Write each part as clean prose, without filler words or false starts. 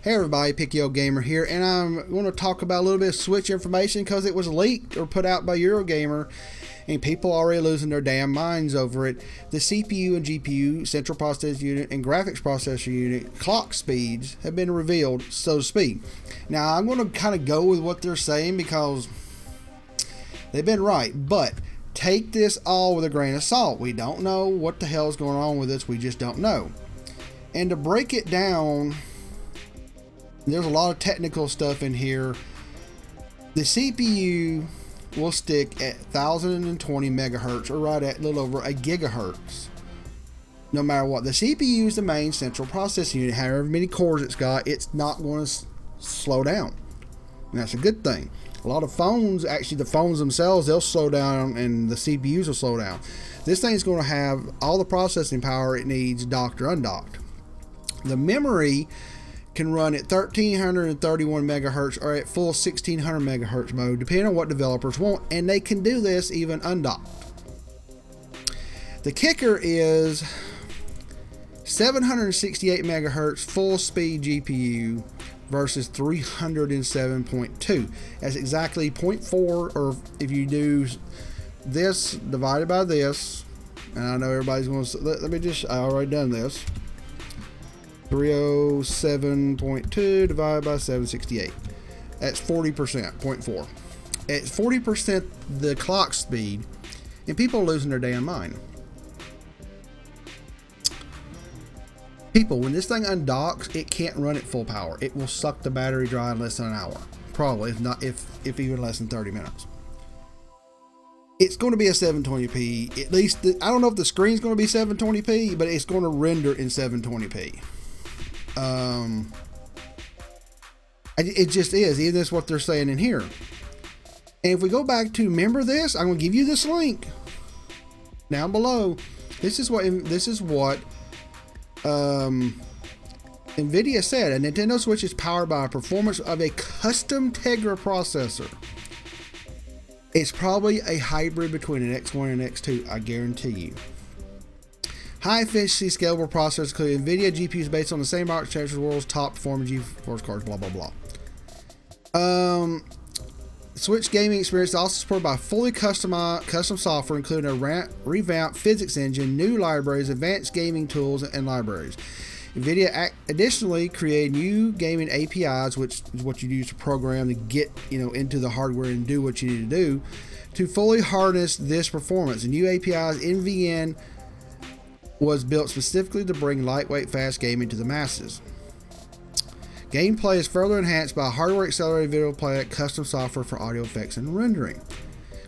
Hey everybody, Picky Old Gamer here, and I'm going to talk about a little bit of Switch information because it was leaked or put out by Eurogamer, and people are already losing their damn minds over it. The CPU and GPU, central processing unit, and graphics processor unit clock speeds have been revealed, so to speak. Now, I'm going to kind of go with what they're saying because they've been right, but take this all with a grain of salt. We don't know what the hell is going on with this. We just don't know. And to break it down, there's a lot of technical stuff in here. The CPU will stick at 1020 megahertz, or right at a little over a gigahertz, no matter what. The CPU is the main central processing unit. However many cores it's got, it's not going to slow down. And that's a good thing. A lot of phones, actually the phones themselves, they'll slow down and the CPUs will slow down. This thing's going to have all the processing power it needs, docked or undocked. The memory can run at 1331 megahertz or at full 1600 megahertz mode, depending on what developers want, and they can do this even undocked. The kicker is 768 megahertz full speed GPU versus 307.2. That's exactly 0.4, or if you do this divided by this, and I know everybody's going to, let me just, I already done this. 307.2 divided by 768. That's 40%, 0.4. At 40% the clock speed, and people are losing their damn mind. People, when this thing undocks, it can't run at full power. It will suck the battery dry in less than an hour. Probably, if even less than 30 minutes. It's going to be a 720p. At least, I don't know if the screen's going to be 720p, but it's going to render in 720p. It just is. Even that's what they're saying in here. And if we go back to, remember this, I'm going to give you this link down below. This is what NVIDIA said. A Nintendo Switch is powered by a performance of a custom Tegra processor. It's probably a hybrid between an X1 and X2, I guarantee you. High efficiency scalable processors include NVIDIA GPUs based on the same architecture as the world's top performing GeForce cards, blah blah blah. Switch gaming experience is also supported by fully custom software, including a revamped physics engine, new libraries, advanced gaming tools, and libraries. NVIDIA additionally created new gaming APIs, which is what you use to program to get into the hardware and do what you need to do to fully harness this performance. The new APIs, NVN, was built specifically to bring lightweight, fast gaming to the masses. Gameplay is further enhanced by hardware accelerated video playback, custom software for audio effects and rendering.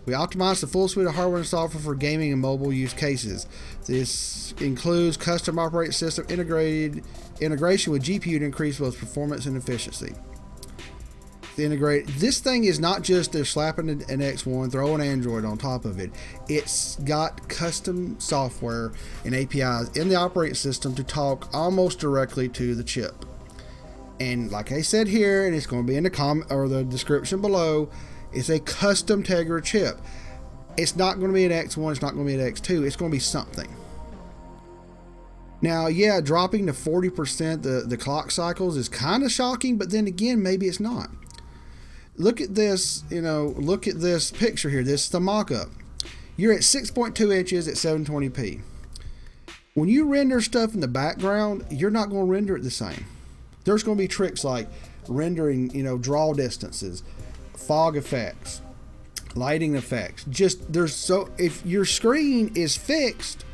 We optimized the full suite of hardware and software for gaming and mobile use cases. This includes custom operating system integration with GPU to increase both performance and efficiency. This thing is not just they're slapping an X1, throwing Android on top of it. It's got custom software and APIs in the operating system to talk almost directly to the chip. And like I said here, and it's going to be in the comment or the description below, it's a custom Tegra chip. It's not going to be an X1, it's not going to be an X2, it's going to be something. Now, yeah, dropping to 40% the clock cycles is kind of shocking, but then again, maybe it's not. Look at this, look at this picture here. This is the mock-up. You're at 6.2 inches at 720p. When you render stuff in the background, you're not going to render it the same. There's going to be tricks like rendering, draw distances, fog effects, lighting effects. If your screen is fixed,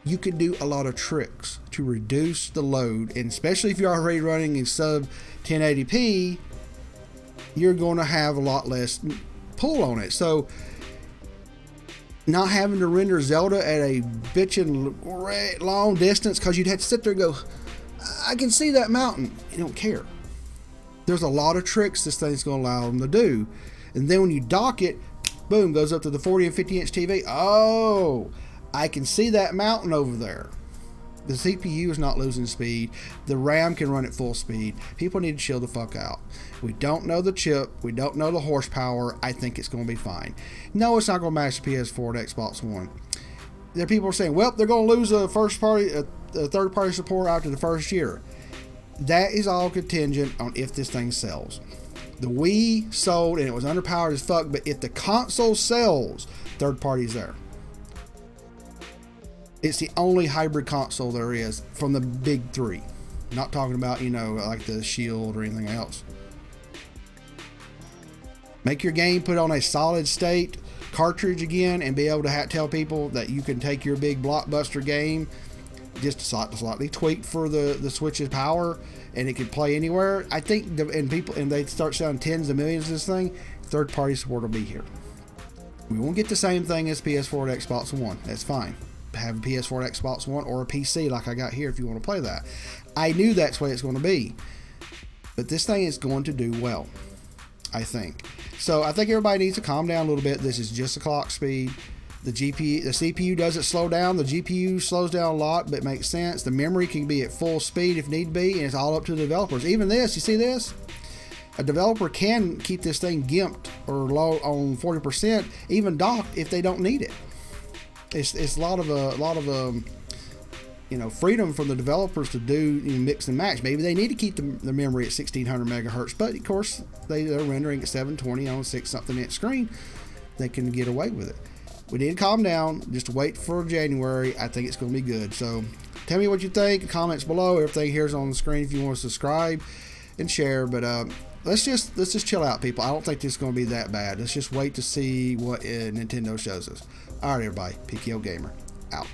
you can do a lot of tricks to reduce the load, and especially if you're already running in sub 1080p, you're going to have a lot less pull on it. So not having to render Zelda at a bitchin' long distance, because you'd have to sit there and go, I can see that mountain. You don't care. There's a lot of tricks this thing's going to allow them to do. And then when you dock it, boom, goes up to the 40 and 50 inch TV. Oh, I can see that mountain over there. The CPU is not losing speed. The RAM can run at full speed. People need to chill the fuck out. We don't know the chip. We don't know the horsepower. I think it's going to be fine. No, it's not going to match the PS4 and Xbox One. There are people saying, well, they're going to lose a third party support after the first year. That is all contingent on if this thing sells. The Wii sold and it was underpowered as fuck, but if the console sells, third party's there. It's the only hybrid console there is from the big three. Not talking about, like the Shield or anything else. Make your game put on a solid state cartridge again and be able to tell people that you can take your big blockbuster game just slightly tweaked for the Switch's power and it can play anywhere. I think and they start selling tens of millions of this thing, third party support will be here. We won't get the same thing as PS4 and Xbox One. That's fine. Have a PS4 and Xbox One or a PC like I got here if you want to play that. I knew that's the way it's going to be. But this thing is going to do well, I think. So I think everybody needs to calm down a little bit. This is just a clock speed. The CPU doesn't slow down. The GPU slows down a lot, but it makes sense. The memory can be at full speed if need be, and it's all up to the developers. Even this, you see this? A developer can keep this thing gimped or low on 40%, even docked if they don't need it. It's a lot of freedom from the developers to do mix and match. Maybe they need to keep the memory at 1600 megahertz, but of course they're rendering at 720 on a 6-something inch screen. They can get away with it. We need to calm down. Just wait for January. I think it's going to be good. So tell me what you think. Comments below. Everything here is on the screen if you want to subscribe and share. But let's just chill out, people. I don't think this is going to be that bad. Let's just wait to see what Nintendo shows us. All right, everybody. PKO Gamer out.